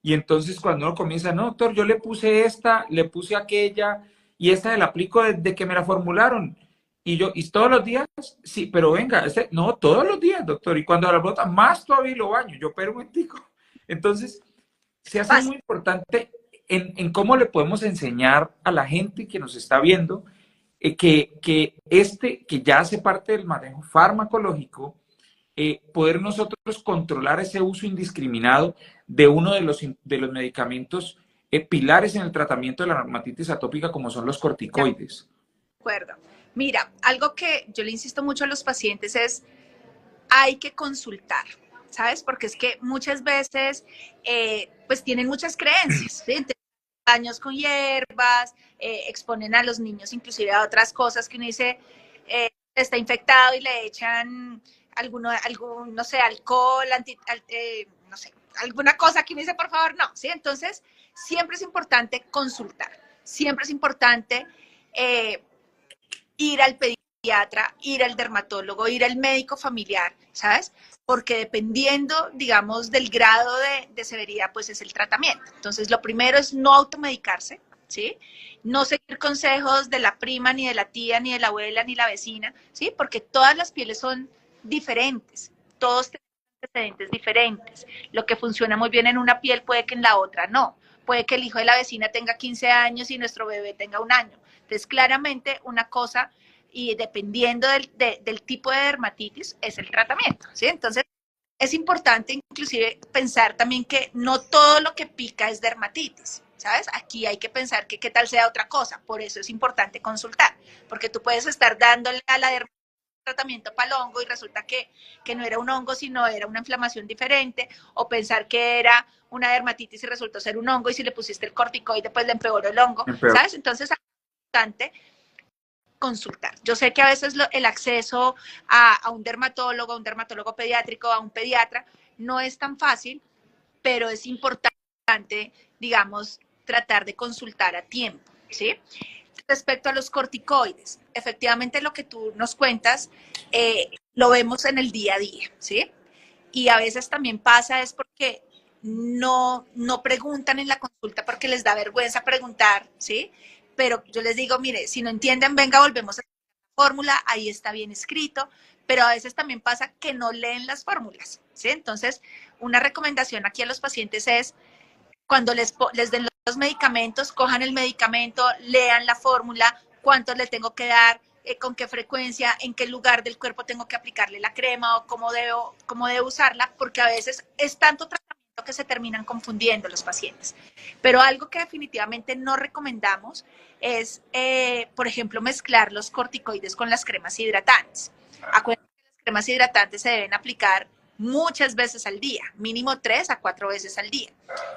Y entonces cuando uno comienza, no, doctor, yo le puse esta, le puse aquella, y esta la aplico desde que me la formularon. Y yo, ¿y todos los días? Sí, pero venga, no, todos los días, doctor. Y cuando la bota, más todavía lo baño. Yo, pero un momentico. Entonces, se hace muy importante en cómo le podemos enseñar a la gente que nos está viendo que ya hace parte del manejo farmacológico, poder nosotros controlar ese uso indiscriminado de uno de los medicamentos pilares en el tratamiento de la dermatitis atópica, como son los corticoides. De acuerdo. Mira, algo que yo le insisto mucho a los pacientes es, hay que consultar, ¿sabes? Porque es que muchas veces, pues tienen muchas creencias, ¿sí? Baños con hierbas, exponen a los niños inclusive a otras cosas que uno dice, está infectado y le echan algún no sé, alcohol, no sé, alguna cosa que uno dice, por favor, no, ¿sí? Entonces, siempre es importante consultar, siempre es importante ir al pediatra, ir al dermatólogo, ir al médico familiar, ¿sabes? Porque dependiendo, digamos, del grado de severidad, pues es el tratamiento. Entonces, lo primero es no automedicarse, ¿sí? No seguir consejos de la prima, ni de la tía, ni de la abuela, ni la vecina, ¿sí? Porque todas las pieles son diferentes, todos tenemos antecedentes diferentes. Lo que funciona muy bien en una piel puede que en la otra no. Puede que el hijo de la vecina tenga 15 años y nuestro bebé tenga 1 año. Entonces, claramente una cosa, y dependiendo del tipo de dermatitis, es el tratamiento, ¿sí? Entonces, es importante inclusive pensar también que no todo lo que pica es dermatitis, ¿sabes? Aquí hay que pensar que qué tal sea otra cosa, por eso es importante consultar, porque tú puedes estar dándole a la tratamiento para el hongo y resulta que no era un hongo, sino era una inflamación diferente, o pensar que era una dermatitis y resultó ser un hongo y si le pusiste el corticoide pues le empeoró el hongo, ¿sabes? Entonces es importante consultar. Yo sé que a veces el acceso a un dermatólogo pediátrico, a un pediatra, no es tan fácil, pero es importante, digamos, tratar de consultar a tiempo, ¿sí? Respecto a los corticoides, efectivamente lo que tú nos cuentas lo vemos en el día a día, ¿sí? Y a veces también pasa es porque no preguntan en la consulta porque les da vergüenza preguntar, ¿sí? Pero yo les digo, mire, si no entienden, venga, volvemos a la fórmula, ahí está bien escrito, pero a veces también pasa que no leen las fórmulas, ¿sí? Entonces, una recomendación aquí a los pacientes es cuando les den los medicamentos, cojan el medicamento, lean la fórmula, cuántos le tengo que dar, con qué frecuencia, en qué lugar del cuerpo tengo que aplicarle la crema o cómo debo usarla, porque a veces es tanto tratamiento que se terminan confundiendo los pacientes. Pero algo que definitivamente no recomendamos es, por ejemplo, mezclar los corticoides con las cremas hidratantes. Acuérdense que las cremas hidratantes se deben aplicar muchas veces al día, mínimo 3 a 4 veces al día.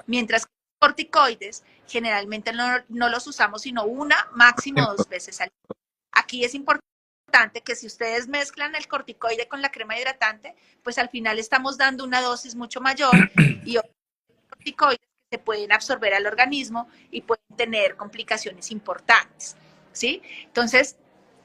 Mientras que los corticoides generalmente no los usamos sino una, máximo 2 veces al día. Aquí es importante que si ustedes mezclan el corticoide con la crema hidratante, pues al final estamos dando una dosis mucho mayor y corticoides que se pueden absorber al organismo y pueden tener complicaciones importantes, ¿sí? Entonces,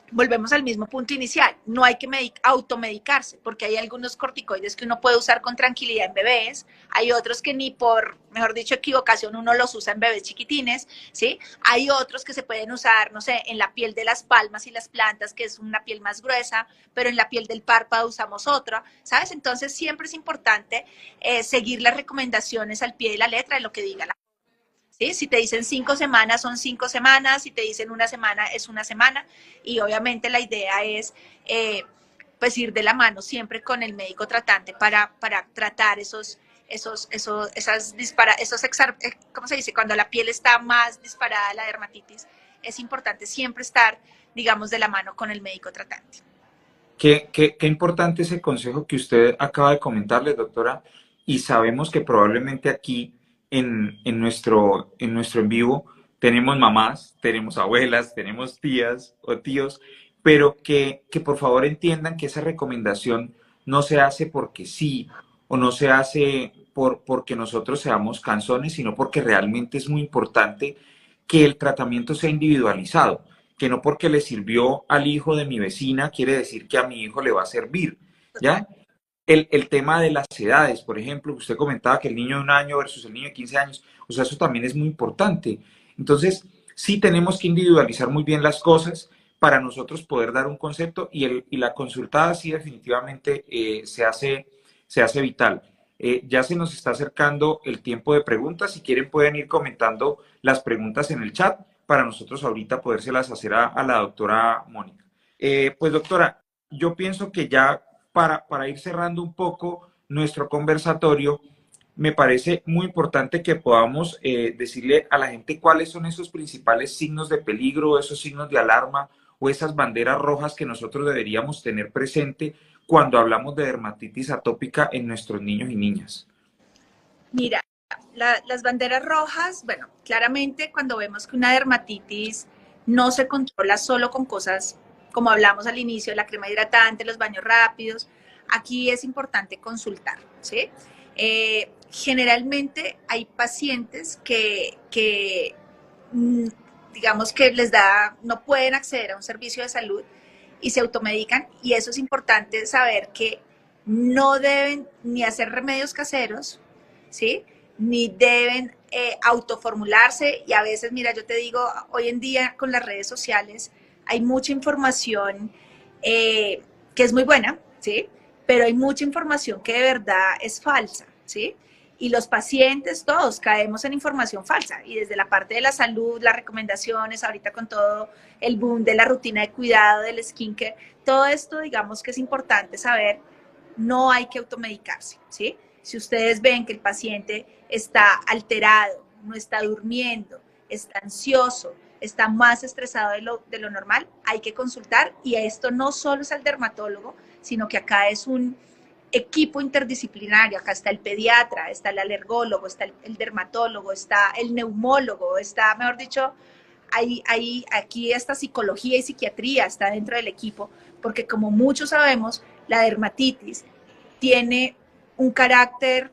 volvemos al mismo punto inicial, no hay que automedicarse, porque hay algunos corticoides que uno puede usar con tranquilidad en bebés, hay otros que ni por, mejor dicho, equivocación uno los usa en bebés chiquitines, ¿sí? Hay otros que se pueden usar, no sé, en la piel de las palmas y las plantas, que es una piel más gruesa, pero en la piel del párpado usamos otra, ¿sabes? Entonces siempre es importante seguir las recomendaciones al pie de la letra de lo que diga la. ¿Sí? Si te dicen 5 semanas, son 5 semanas, si te dicen una semana, es una semana, y obviamente la idea es pues ir de la mano siempre con el médico tratante para tratar ¿cómo se dice? Cuando la piel está más disparada, la dermatitis, es importante siempre estar, digamos, de la mano con el médico tratante. Qué importante ese consejo que usted acaba de comentarle, doctora, y sabemos que probablemente aquí en nuestro en vivo tenemos mamás, tenemos abuelas, tenemos tías o tíos, pero que por favor entiendan que esa recomendación no se hace porque sí o no se hace porque nosotros seamos cansones, sino porque realmente es muy importante que el tratamiento sea individualizado, que no porque le sirvió al hijo de mi vecina quiere decir que a mi hijo le va a servir, ¿ya? El tema de las edades, por ejemplo, usted comentaba que el niño de 1 año versus el niño de 15 años, o sea, eso también es muy importante. Entonces, sí tenemos que individualizar muy bien las cosas para nosotros poder dar un concepto y la consultada sí definitivamente se hace vital. Ya se nos está acercando el tiempo de preguntas. Si quieren pueden ir comentando las preguntas en el chat para nosotros ahorita podérselas hacer a la doctora Mónica. Pues doctora, yo pienso que ya para ir cerrando un poco nuestro conversatorio, me parece muy importante que podamos decirle a la gente cuáles son esos principales signos de peligro, esos signos de alarma o esas banderas rojas que nosotros deberíamos tener presente cuando hablamos de dermatitis atópica en nuestros niños y niñas. Mira, las banderas rojas, bueno, claramente cuando vemos que una dermatitis no se controla solo con cosas como hablamos al inicio, la crema hidratante, los baños rápidos, aquí es importante consultar, ¿sí? Generalmente hay pacientes que digamos que no pueden acceder a un servicio de salud y se automedican y eso es importante saber que no deben ni hacer remedios caseros, ¿sí? Ni deben autoformularse y a veces, mira, yo te digo, hoy en día con las redes sociales hay mucha información que es muy buena, ¿sí? Pero hay mucha información que de verdad es falsa, ¿sí? Y los pacientes, todos caemos en información falsa. Y desde la parte de la salud, las recomendaciones, ahorita con todo el boom de la rutina de cuidado, del skincare, todo esto, digamos que es importante saber, no hay que automedicarse, ¿sí? Si ustedes ven que el paciente está alterado, no está durmiendo, está ansioso, está más estresado de lo normal, hay que consultar. Y esto no solo es al dermatólogo, sino que acá es un equipo interdisciplinario. Acá está el pediatra, está el alergólogo, está el dermatólogo, está el neumólogo, está, mejor dicho, aquí esta psicología y psiquiatría está dentro del equipo, porque como muchos sabemos, la dermatitis tiene un carácter,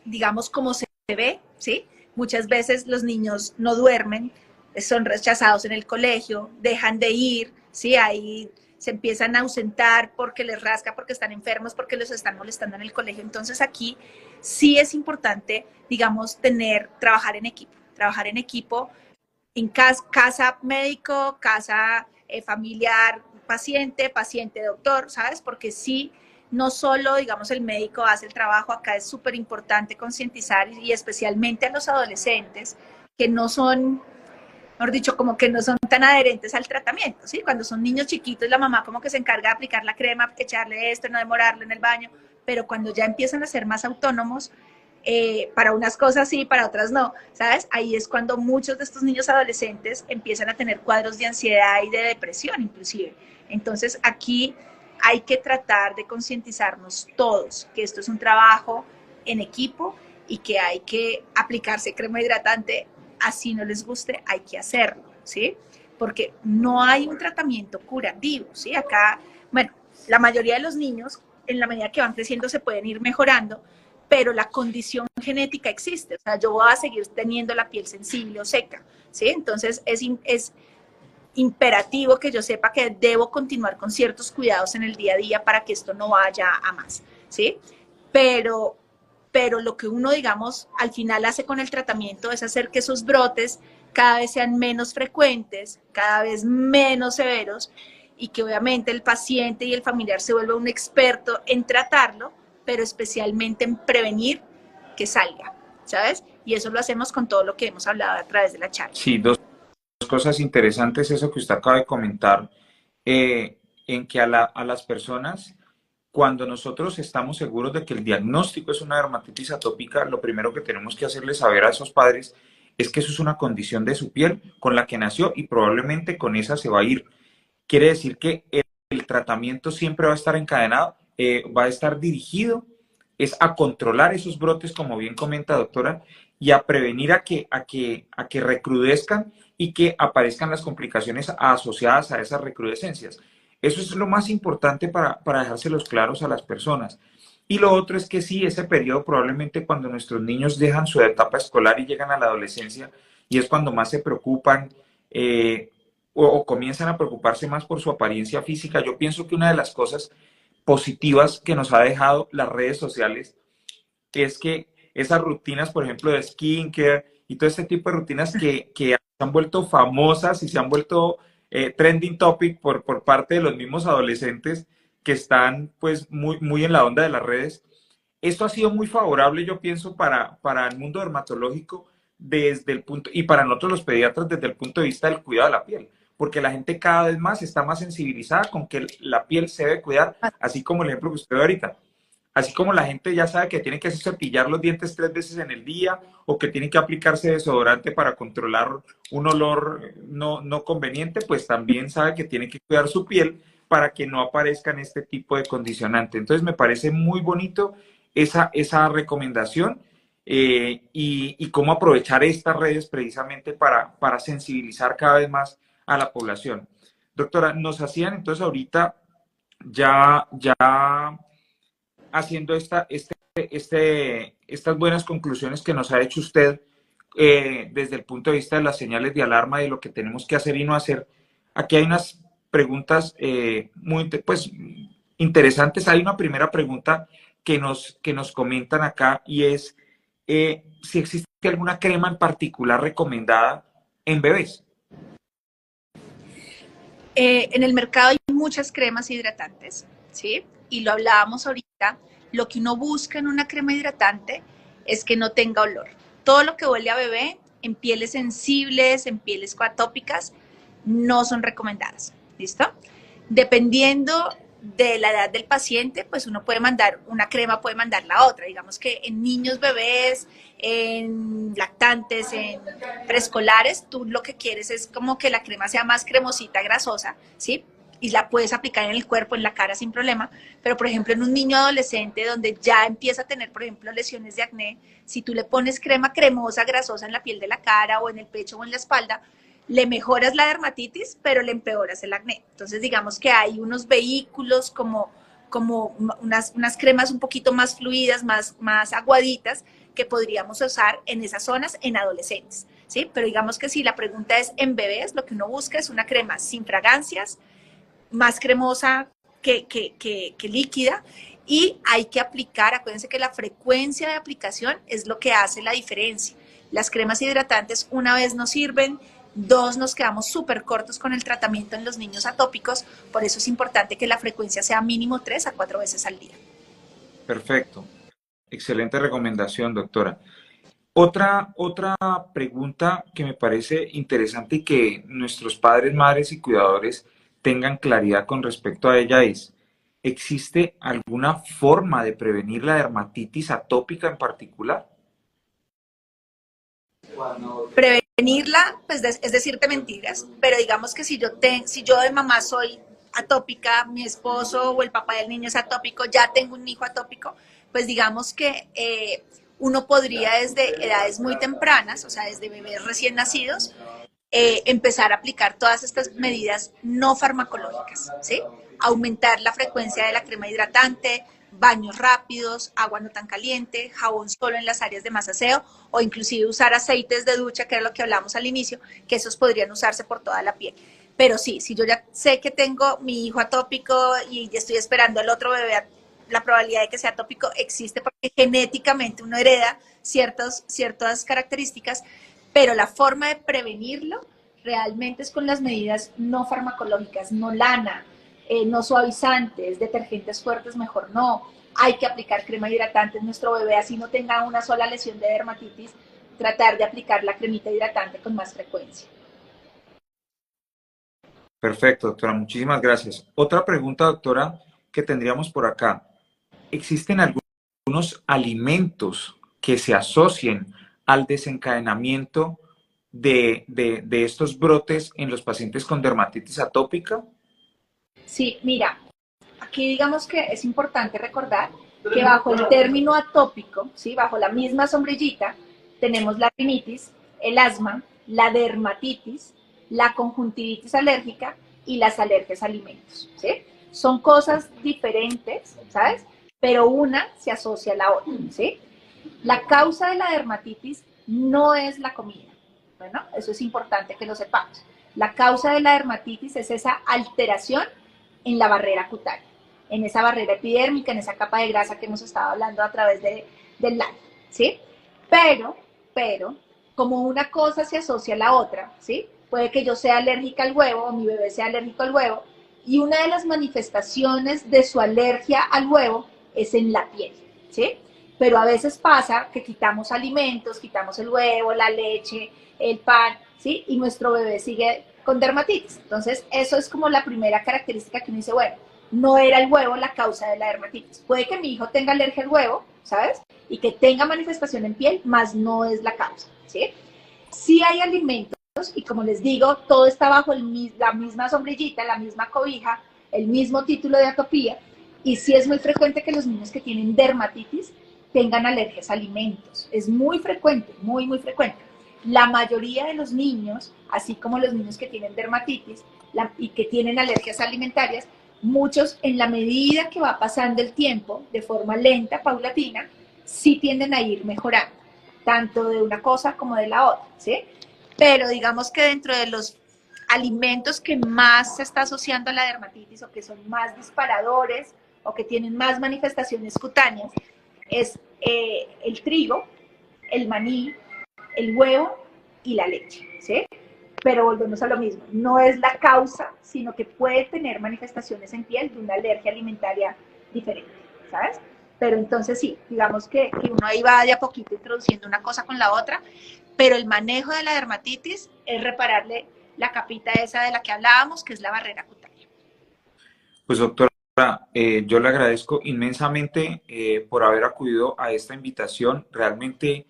digamos, como se ve, ¿sí? Muchas veces los niños no duermen, son rechazados en el colegio, dejan de ir, ¿sí? Ahí se empiezan a ausentar porque les rasca, porque están enfermos, porque los están molestando en el colegio. Entonces aquí sí es importante, digamos, trabajar en equipo en casa médico, casa familiar, paciente, paciente doctor, ¿sabes? Porque sí, no solo, digamos, el médico hace el trabajo, acá es súper importante concientizar y especialmente a los adolescentes que no son, mejor dicho, como que no son tan adherentes al tratamiento, ¿sí? Cuando son niños chiquitos, la mamá como que se encarga de aplicar la crema, echarle esto, no demorarlo en el baño, pero cuando ya empiezan a ser más autónomos, para unas cosas sí, para otras no, ¿sabes? Ahí es cuando muchos de estos niños adolescentes empiezan a tener cuadros de ansiedad y de depresión inclusive. Entonces aquí hay que tratar de concientizarnos todos que esto es un trabajo en equipo y que hay que aplicarse crema hidratante, así no les guste, hay que hacerlo, ¿sí? Porque no hay un tratamiento curativo, ¿sí? Acá, bueno, la mayoría de los niños, en la medida que van creciendo, se pueden ir mejorando, pero la condición genética existe. O sea, yo voy a seguir teniendo la piel sensible o seca, ¿sí? Entonces es imperativo que yo sepa que debo continuar con ciertos cuidados en el día a día para que esto no vaya a más, ¿sí? Pero, pero lo que uno, digamos, al final hace con el tratamiento es hacer que esos brotes cada vez sean menos frecuentes, cada vez menos severos, y que obviamente el paciente y el familiar se vuelva un experto en tratarlo, pero especialmente en prevenir que salga, ¿sabes? Y eso lo hacemos con todo lo que hemos hablado a través de la charla. Sí, dos cosas interesantes, eso que usted acaba de comentar, en que a las personas, cuando nosotros estamos seguros de que el diagnóstico es una dermatitis atópica, lo primero que tenemos que hacerles saber a esos padres es que eso es una condición de su piel con la que nació y probablemente con esa se va a ir. Quiere decir que el tratamiento siempre va a estar encadenado, va a estar dirigido, es a controlar esos brotes, como bien comenta doctora, y a prevenir a que recrudezcan y que aparezcan las complicaciones asociadas a esas recrudescencias. Eso es lo más importante para dejárselos claros a las personas. Y lo otro es que sí, ese periodo probablemente cuando nuestros niños dejan su etapa escolar y llegan a la adolescencia, y es cuando más se preocupan, o comienzan a preocuparse más por su apariencia física. Yo pienso que una de las cosas positivas que nos ha dejado las redes sociales es que esas rutinas, por ejemplo, de skincare y todo este tipo de rutinas que se han vuelto famosas y se han vuelto trending topic por parte de los mismos adolescentes que están pues muy en la onda de las redes. Esto ha sido muy favorable, yo pienso, para el mundo dermatológico desde el punto, y para nosotros los pediatras desde el punto de vista del cuidado de la piel, porque la gente cada vez más está más sensibilizada con que la piel se debe cuidar, así como el ejemplo que usted ve ahorita. Así como la gente ya sabe que tiene que cepillar los dientes 3 veces en el día o que tiene que aplicarse desodorante para controlar un olor no conveniente, pues también sabe que tiene que cuidar su piel para que no aparezcan este tipo de condicionante. Entonces me parece muy bonito esa recomendación, y cómo aprovechar estas redes precisamente para sensibilizar cada vez más a la población. Doctora, nos hacían entonces ahorita ya haciendo estas buenas conclusiones que nos ha hecho usted, desde el punto de vista de las señales de alarma de lo que tenemos que hacer y no hacer. Aquí hay unas preguntas muy pues, interesantes. Hay una primera pregunta que nos comentan acá y es si existe alguna crema en particular recomendada en bebés. En el mercado hay muchas cremas hidratantes, ¿sí? Y lo hablábamos ahorita, lo que uno busca en una crema hidratante es que no tenga olor. Todo lo que huele a bebé, en pieles sensibles, en pieles atópicas, no son recomendadas, ¿listo? Dependiendo de la edad del paciente, pues uno puede mandar una crema, puede mandar la otra. Digamos que en niños, bebés, en lactantes, en preescolares, tú lo que quieres es como que la crema sea más cremosita, grasosa, ¿sí? Y la puedes aplicar en el cuerpo, en la cara sin problema. Pero, por ejemplo, en un niño adolescente donde ya empieza a tener, por ejemplo, lesiones de acné, si tú le pones crema cremosa, grasosa en la piel de la cara o en el pecho o en la espalda, le mejoras la dermatitis, pero le empeoras el acné. Entonces, digamos que hay unos vehículos como unas cremas un poquito más fluidas, más aguaditas, que podríamos usar en esas zonas en adolescentes, ¿sí? Pero digamos que si la pregunta es en bebés, lo que uno busca es una crema sin fragancias, más cremosa que líquida, y hay que aplicar, acuérdense que la frecuencia de aplicación es lo que hace la diferencia. Las cremas hidratantes una vez no sirven, dos nos quedamos súper cortos con el tratamiento en los niños atópicos, por eso es importante que la frecuencia sea mínimo 3 a 4 veces al día. Perfecto. Excelente recomendación, doctora. Otra pregunta que me parece interesante y que nuestros padres, madres y cuidadores tengan claridad con respecto a ella es, ¿existe alguna forma de prevenir la dermatitis atópica en particular? Prevenirla, pues es decirte mentiras, pero digamos que si yo de mamá soy atópica, mi esposo o el papá del niño es atópico, ya tengo un hijo atópico, pues digamos que uno podría desde edades muy tempranas, o sea, desde bebés recién nacidos, empezar a aplicar todas estas medidas no farmacológicas, ¿sí? Aumentar la frecuencia de la crema hidratante, baños rápidos, agua no tan caliente, jabón solo en las áreas de más aseo, o inclusive usar aceites de ducha, que era lo que hablamos al inicio, que esos podrían usarse por toda la piel. Pero sí, si yo ya sé que tengo mi hijo atópico y estoy esperando al otro bebé, la probabilidad de que sea atópico existe porque genéticamente uno hereda ciertas características, pero la forma de prevenirlo realmente es con las medidas no farmacológicas, no lana, no suavizantes, detergentes fuertes, mejor no. Hay que aplicar crema hidratante en nuestro bebé, así no tenga una sola lesión de dermatitis, tratar de aplicar la cremita hidratante con más frecuencia. Perfecto, doctora. Muchísimas gracias. Otra pregunta, doctora, que tendríamos por acá. ¿Existen algunos alimentos que se asocien al desencadenamiento de estos brotes en los pacientes con dermatitis atópica? Sí, mira, aquí digamos que es importante recordar que bajo el término atópico, ¿sí? Bajo la misma sombrillita, tenemos la rinitis, el asma, la dermatitis, la conjuntivitis alérgica y las alergias a alimentos, ¿sí? Son cosas diferentes, ¿sabes? Pero una se asocia a la otra, ¿sí? La causa de la dermatitis no es la comida. Bueno, eso es importante que lo sepamos. La causa de la dermatitis es esa alteración en la barrera cutánea, en esa barrera epidérmica, en esa capa de grasa que hemos estado hablando a través del live, ¿sí? Pero, como una cosa se asocia a la otra, ¿sí? Puede que yo sea alérgica al huevo o mi bebé sea alérgico al huevo, y una de las manifestaciones de su alergia al huevo es en la piel, ¿sí? Pero a veces pasa que quitamos alimentos, quitamos el huevo, la leche, el pan, ¿sí? Y nuestro bebé sigue con dermatitis. Entonces, eso es como la primera característica que uno dice, bueno, no era el huevo la causa de la dermatitis. Puede que mi hijo tenga alergia al huevo, ¿sabes? Y que tenga manifestación en piel, mas no es la causa, ¿sí? Sí hay alimentos, y como les digo, todo está bajo la misma sombrillita, la misma cobija, el mismo título de atopía, y sí es muy frecuente que los niños que tienen dermatitis tengan alergias a alimentos. Es muy frecuente, muy frecuente. La mayoría de los niños, así como los niños que tienen dermatitis y que tienen alergias alimentarias, muchos en la medida que va pasando el tiempo, de forma lenta, paulatina, sí tienden a ir mejorando, tanto de una cosa como de la otra, ¿sí? Pero digamos que dentro de los alimentos que más se está asociando a la dermatitis o que son más disparadores o que tienen más manifestaciones cutáneas es el trigo, el maní, el huevo y la leche, ¿sí? Pero volvemos a lo mismo, no es la causa, sino que puede tener manifestaciones en piel de una alergia alimentaria diferente, ¿sabes? Pero entonces sí, digamos que uno ahí va de a poquito introduciendo una cosa con la otra, pero el manejo de la dermatitis es repararle la capita esa de la que hablábamos, que es la barrera cutánea. Pues doctora, Yo le agradezco inmensamente por haber acudido a esta invitación. Realmente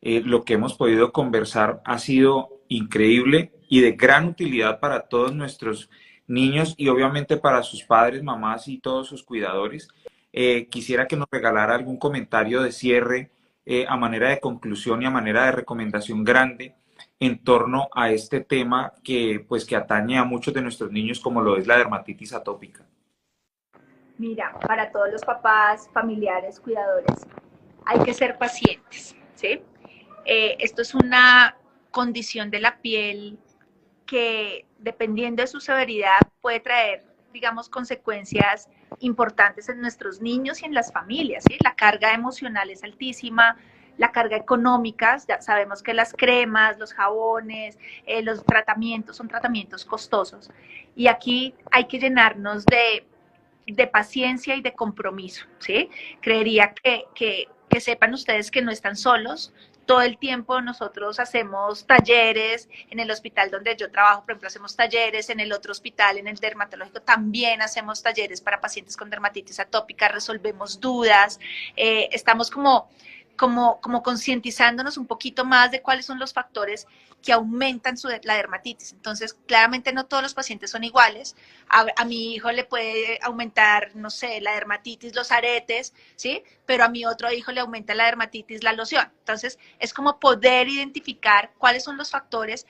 lo que hemos podido conversar ha sido increíble y de gran utilidad para todos nuestros niños y obviamente para sus padres, mamás y todos sus cuidadores. Quisiera que nos regalara algún comentario de cierre a manera de conclusión y a manera de recomendación grande en torno a este tema que, pues, que atañe a muchos de nuestros niños como lo es la dermatitis atópica. Mira, para todos los papás, familiares, cuidadores, hay que ser pacientes, ¿sí? Esto es una condición de la piel que, dependiendo de su severidad, puede traer, digamos, consecuencias importantes en nuestros niños y en las familias, ¿sí? La carga emocional es altísima, la carga económica, ya sabemos que las cremas, los jabones, los tratamientos son tratamientos costosos. Y aquí hay que llenarnos de paciencia y de compromiso, ¿sí? Creería que sepan ustedes que no están solos. Todo el tiempo nosotros hacemos talleres, en el hospital donde yo trabajo, por ejemplo, hacemos talleres, en el otro hospital, en el dermatológico, también hacemos talleres para pacientes con dermatitis atópica, resolvemos dudas, estamos como concientizándonos un poquito más de cuáles son los factores que aumentan la dermatitis. Entonces, claramente no todos los pacientes son iguales. A mi hijo le puede aumentar, no sé, la dermatitis, los aretes, ¿sí? Pero a mi otro hijo le aumenta la dermatitis, la loción. Entonces, es como poder identificar cuáles son los factores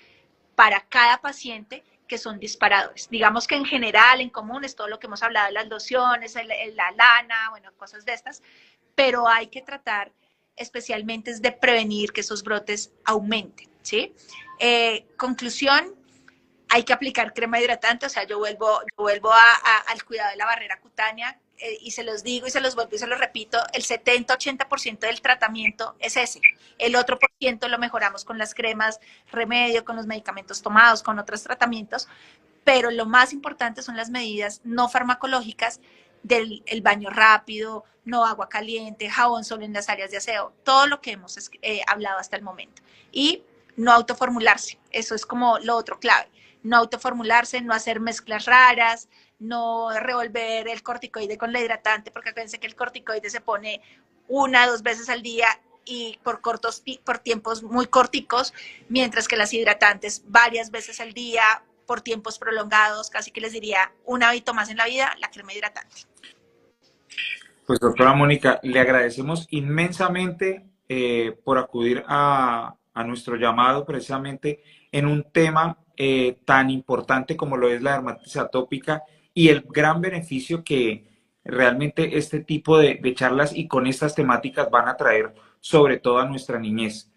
para cada paciente que son disparadores. Digamos que en general, en común, es todo lo que hemos hablado, las lociones, la lana, bueno, cosas de estas, pero hay que tratar especialmente es de prevenir que esos brotes aumenten, ¿sí? Conclusión, hay que aplicar crema hidratante, o sea, yo vuelvo al cuidado de la barrera cutánea y se los digo y se los vuelvo y se los repito, el 70-80% del tratamiento es ese. El otro por ciento lo mejoramos con las cremas, remedio, con los medicamentos tomados, con otros tratamientos, pero lo más importante son las medidas no farmacológicas del el baño rápido, no agua caliente, jabón solo en las áreas de aseo, todo lo que hemos hablado hasta el momento. Y no autoformularse, eso es como lo otro clave. No autoformularse, no hacer mezclas raras, no revolver el corticoide con la hidratante, porque acuérdense que el corticoide se pone 1 o 2 veces al día y por tiempos muy corticos, mientras que las hidratantes varias veces al día, por tiempos prolongados, casi que les diría un hábito más en la vida, la crema hidratante. Pues doctora Mónica, le agradecemos inmensamente por acudir a nuestro llamado precisamente en un tema tan importante como lo es la dermatitis atópica y el gran beneficio que realmente este tipo de charlas y con estas temáticas van a traer sobre todo a nuestra niñez.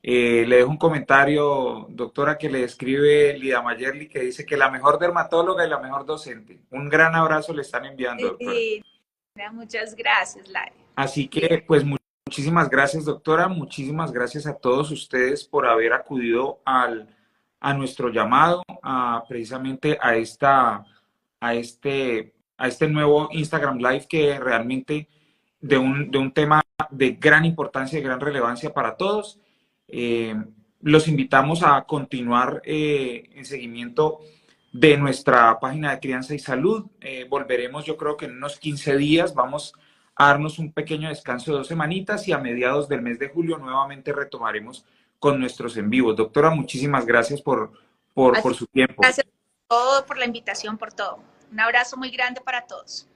Le dejo un comentario, doctora, que le escribe Lida Mayerli, que dice que la mejor dermatóloga y la mejor docente. Un gran abrazo le están enviando, doctora. Muchas gracias, Lai. Así que, pues, muchísimas gracias, doctora. Muchísimas gracias a todos ustedes por haber acudido a nuestro llamado, precisamente a este nuevo Instagram Live que realmente de un tema de gran importancia y gran relevancia para todos. Los invitamos a continuar en seguimiento de nuestra página de Crianza y Salud. Volveremos, yo creo que en unos 15 días, vamos a darnos un pequeño descanso de 2 semanitas y a mediados del mes de julio nuevamente retomaremos con nuestros en vivos. Doctora, muchísimas gracias por su tiempo. Gracias por todo, por la invitación, por todo. Un abrazo muy grande para todos.